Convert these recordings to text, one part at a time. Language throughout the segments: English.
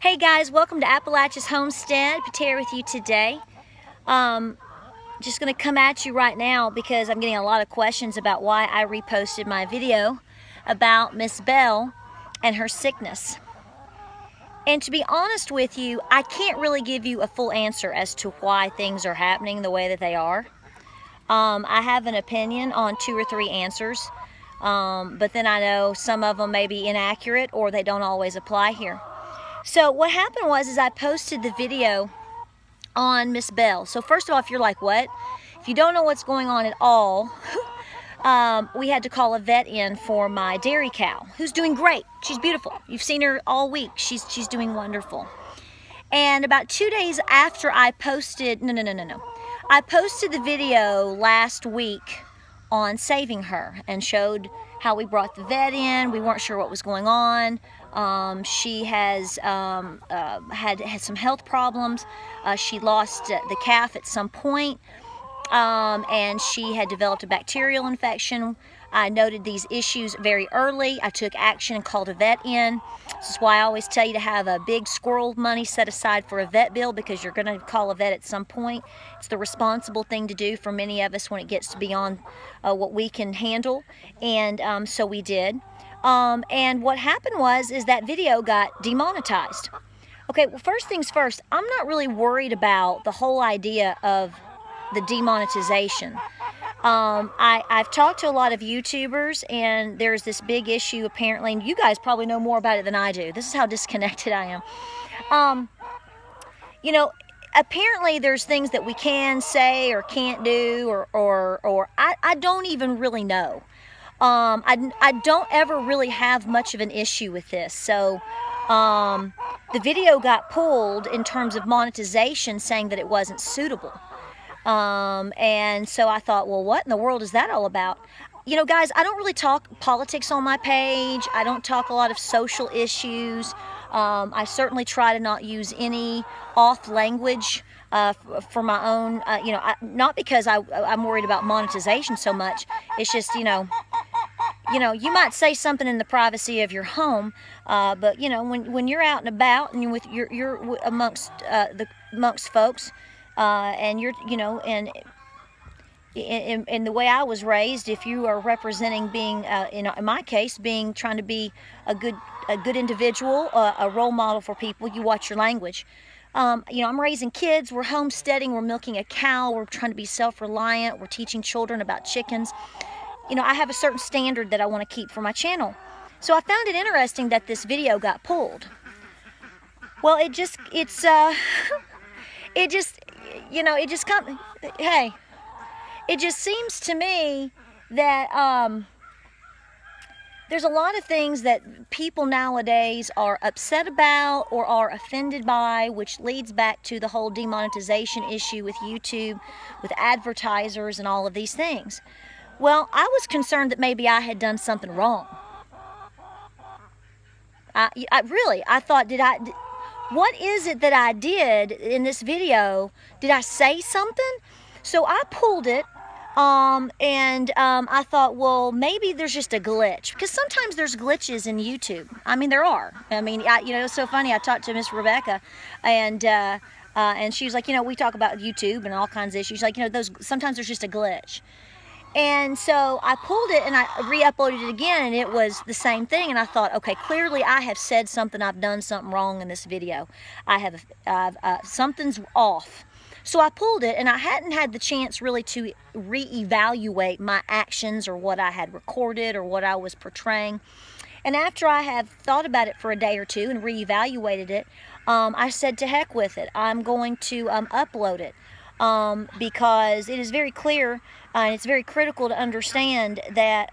Hey guys, welcome to Appalachia's Homestead. Patara with you today. Just going to come at you right now because I'm getting a lot of questions about why I reposted my video about Miss Belle and her sickness. And to be honest with you, I can't really give you a full answer as to why things are happening the way that they are. I have an opinion on 2 or 3 answers, but then I know some of them may be inaccurate or they don't always apply here. So what happened was I posted the video on Miss Belle. So first of all, if you're like, what? If you don't know what's going on at all, we had to call a vet in for my dairy cow, who's doing great. She's beautiful. You've seen her all week. She's doing wonderful. And about 2 days after I posted, I posted the video last week on saving her and showed how we brought the vet in. We weren't sure what was going on. She has had some health problems. She lost the calf at some point, and she had developed a bacterial infection. I noted these issues very early. I took action and called a vet in. This is why I always tell you to have a big squirrel money set aside for a vet bill, because you're going to call a vet at some point. It's the responsible thing to do for many of us when it gets to beyond what we can handle, and so we did. And what happened was that video got demonetized. Okay, well, first things first, I'm not really worried about the whole idea of the demonetization. I've talked to a lot of YouTubers, and there's this big issue apparently, and you guys probably know more about it than I do. This is how disconnected I am. You know, apparently there's things that we can say or can't do, or I don't even really know. I don't ever really have much of an issue with this. So the video got pulled in terms of monetization, saying that it wasn't suitable. And so I thought, well, what in the world is that all about? You know, guys, I don't really talk politics on my page. I don't talk a lot of social issues. I certainly try to not use any off language for my own, you know, not because I'm worried about monetization so much. It's just, you know, you might say something in the privacy of your home, but you know, when you're out and about and you're amongst amongst folks, and you're, you know, and in the way I was raised, if you are representing being, in my case, trying to be a good individual, a role model for people, you watch your language. You know, I'm raising kids, we're homesteading, we're milking a cow, we're trying to be self-reliant, we're teaching children about chickens. You know, I have a certain standard that I want to keep for my channel. So I found it interesting that this video got pulled. Well, it just seems to me that there's a lot of things that people nowadays are upset about or are offended by, which leads back to the whole demonetization issue with YouTube, with advertisers and all of these things. Well, I was concerned that maybe I had done something wrong. I thought, what is it that I did in this video? Did I say something? So I pulled it, and I thought, well, maybe there's just a glitch, because sometimes there's glitches in YouTube. I mean, there are. I mean, you know, it's so funny. I talked to Miss Rebecca, and she was like, you know, we talk about YouTube and all kinds of issues. Like, you know, sometimes there's just a glitch. And so I pulled it and I re-uploaded it again, and it was the same thing. And I thought, okay, clearly I have said something, I've done something wrong in this video. Something's off. So I pulled it, and I hadn't had the chance really to re-evaluate my actions or what I had recorded or what I was portraying. And after I have thought about it for a day or two and re-evaluated it, I said, to heck with it. I'm going to upload it. Because it is very clear, and it's very critical to understand that,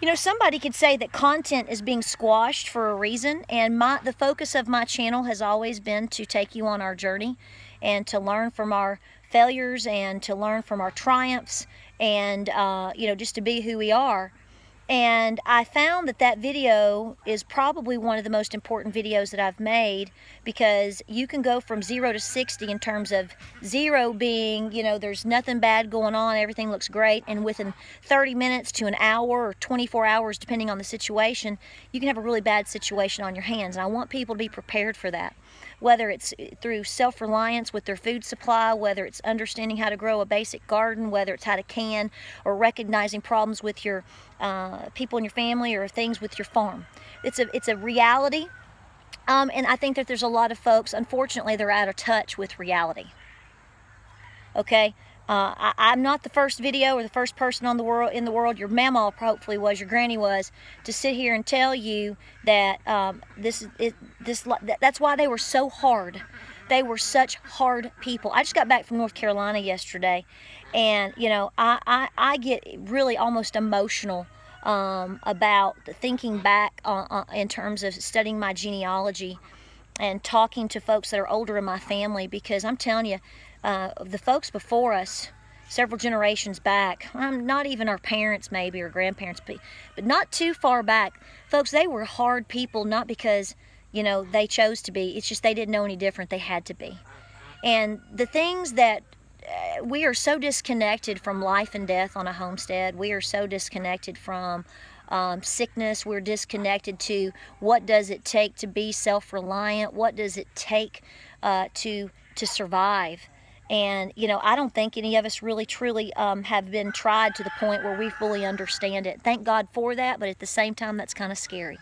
you know, somebody could say that content is being squashed for a reason, and the focus of my channel has always been to take you on our journey and to learn from our failures and to learn from our triumphs and, you know, just to be who we are. And I found that that video is probably one of the most important videos that I've made, because you can go from 0 to 60 in terms of 0 being, you know, there's nothing bad going on, everything looks great, and within 30 minutes to an hour or 24 hours, depending on the situation, you can have a really bad situation on your hands. And I want people to be prepared for that, whether it's through self-reliance with their food supply, whether it's understanding how to grow a basic garden, whether it's how to can, or recognizing problems with your people in your family or things with your farm. It's a reality, and I think that there's a lot of folks, unfortunately, they're out of touch with reality. Okay, I'm not the first video or the first person in the world. Your mama hopefully was, your granny was, to sit here and tell you that that's why they were so hard. They were such hard people. I just got back from North Carolina yesterday, and you know, I get really almost emotional about thinking back in terms of studying my genealogy and talking to folks that are older in my family, because I'm telling you, the folks before us, several generations back, not even our parents maybe or grandparents, but not too far back, folks, they were hard people, not because, you know, they chose to be. It's just they didn't know any different. They had to be. And the things that we are so disconnected from life and death on a homestead. We are so disconnected from sickness. We're disconnected to what does it take to be self-reliant. What does it take to survive? And, you know, I don't think any of us really truly have been tried to the point where we fully understand it. Thank God for that, but at the same time, that's kind of scary.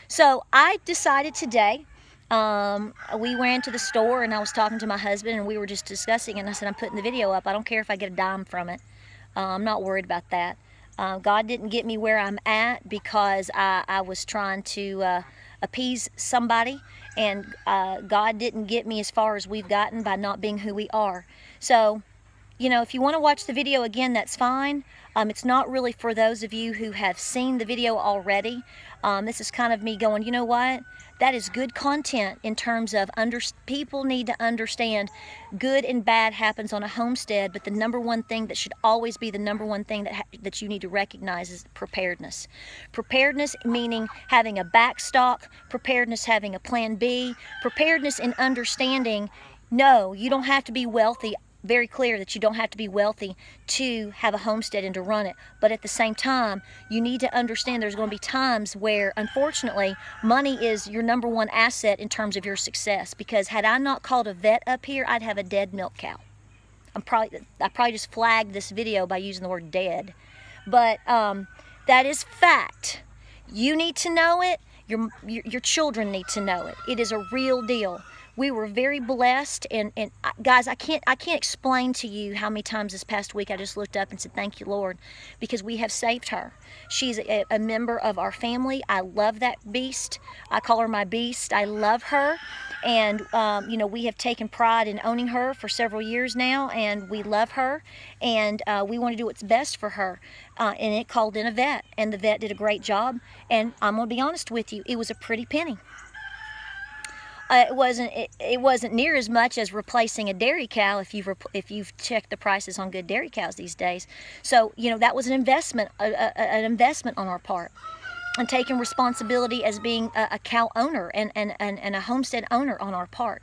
So I decided today, we went to the store and I was talking to my husband and we were just discussing, and I said, I'm putting the video up. I don't care if I get a dime from it. I'm not worried about that. God didn't get me where I'm at because I was trying to appease somebody, and God didn't get me as far as we've gotten by not being who we are. So, you know, if you want to watch the video again, that's fine. It's not really for those of you who have seen the video already. This is kind of me going, you know what? That is good content in terms of people need to understand good and bad happens on a homestead, but the number one thing that should always be the number one thing that you need to recognize is preparedness. Preparedness meaning having a backstock, preparedness having a plan B, preparedness in understanding, no, you don't have to be wealthy. Very clear that you don't have to be wealthy to have a homestead and to run it. But at the same time, you need to understand there's going to be times where, unfortunately, money is your number one asset in terms of your success. Because had I not called a vet up here, I'd have a dead milk cow. I probably just flagged this video by using the word dead. But that is fact. You need to know it. Your children need to know it. It is a real deal. We were very blessed, and guys, I can't explain to you how many times this past week I just looked up and said, thank you, Lord, because we have saved her. She's a member of our family. I love that beast. I call her my beast. I love her, and you know, we have taken pride in owning her for several years now, and we love her, and we want to do what's best for her. And it called in a vet, and the vet did a great job, and I'm going to be honest with you, it was a pretty penny. It wasn't near as much as replacing a dairy cow if you've checked the prices on good dairy cows these days. So, you know, that was an investment on our part, and taking responsibility as being a cow owner and a homestead owner on our part.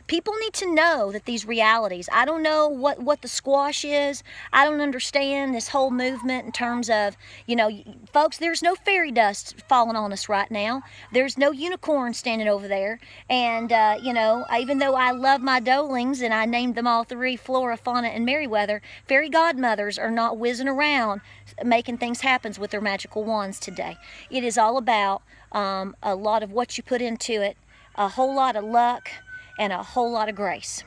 People need to know that these realities, I don't know what the squash is. I don't understand this whole movement in terms of, you know, folks, there's no fairy dust falling on us right now. There's no unicorn standing over there. And, you know, even though I love my dolings and I named them all three, Flora, Fauna, and Merryweather, fairy godmothers are not whizzing around making things happen with their magical wands today. It is all about a lot of what you put into it, a whole lot of luck, and a whole lot of grace.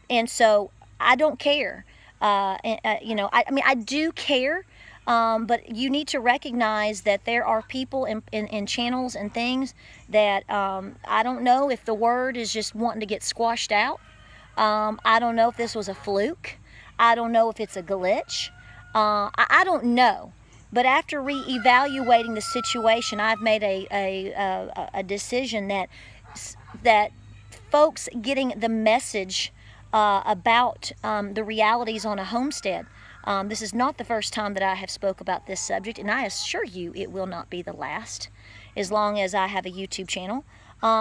And so I don't care. You know, I mean, I do care, but you need to recognize that there are people in channels and things that I don't know if the word is just wanting to get squashed out. I don't know if this was a fluke. I don't know if it's a glitch. I don't know. But after re-evaluating the situation, I've made a decision that folks getting the message about the realities on a homestead. This is not the first time that I have spoke about this subject, and I assure you it will not be the last, as long as I have a YouTube channel,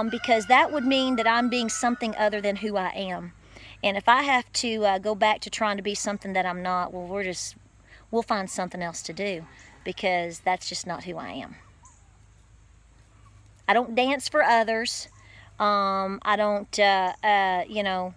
because that would mean that I'm being something other than who I am. And if I have to go back to trying to be something that I'm not, well, we'll find something else to do, because that's just not who I am. I don't dance for others. I don't, you know,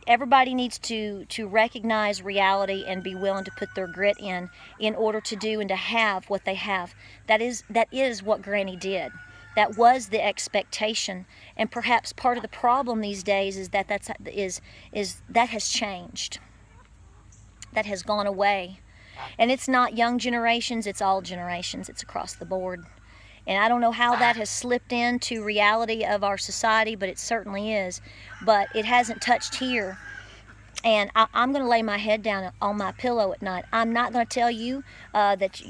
everybody needs to recognize reality and be willing to put their grit in order to do and to have what they have. That is what Granny did. That was the expectation, and perhaps part of the problem these days is that that has changed. That has gone away, and it's not young generations; it's all generations. It's across the board, and I don't know how that has slipped into reality of our society, but it certainly is. But it hasn't touched here, and I'm going to lay my head down on my pillow at night. I'm not going to tell you that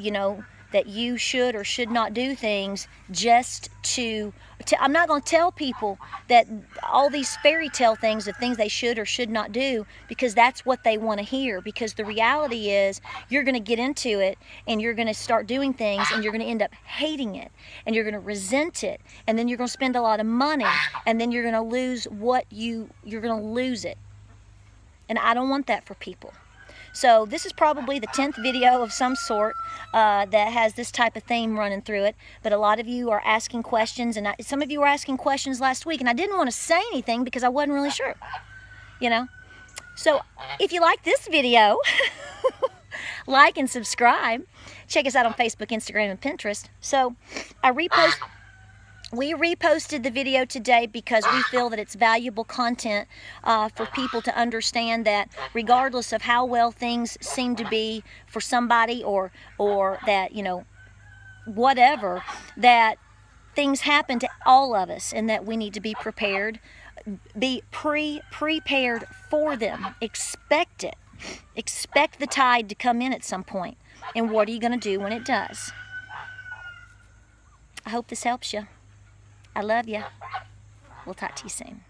that you should or should not do things just to I'm not going to tell people that all these fairy tale things of things they should or should not do, because that's what they want to hear. Because the reality is, you're going to get into it and you're going to start doing things and you're going to end up hating it and you're going to resent it, and then you're going to spend a lot of money, and then you're going to lose you're going to lose it. And I don't want that for people. So this is probably the 10th video of some sort that has this type of theme running through it. But a lot of you are asking questions, and some of you were asking questions last week, and I didn't want to say anything because I wasn't really sure, you know. So if you like this video, like and subscribe. Check us out on Facebook, Instagram, and Pinterest. So we reposted the video today because we feel that it's valuable content for people to understand that regardless of how well things seem to be for somebody, or that, you know, whatever, that things happen to all of us, and that we need to be prepared, be prepared for them. Expect it. Expect the tide to come in at some point. And what are you going to do when it does? I hope this helps you. I love you. We'll talk to you soon.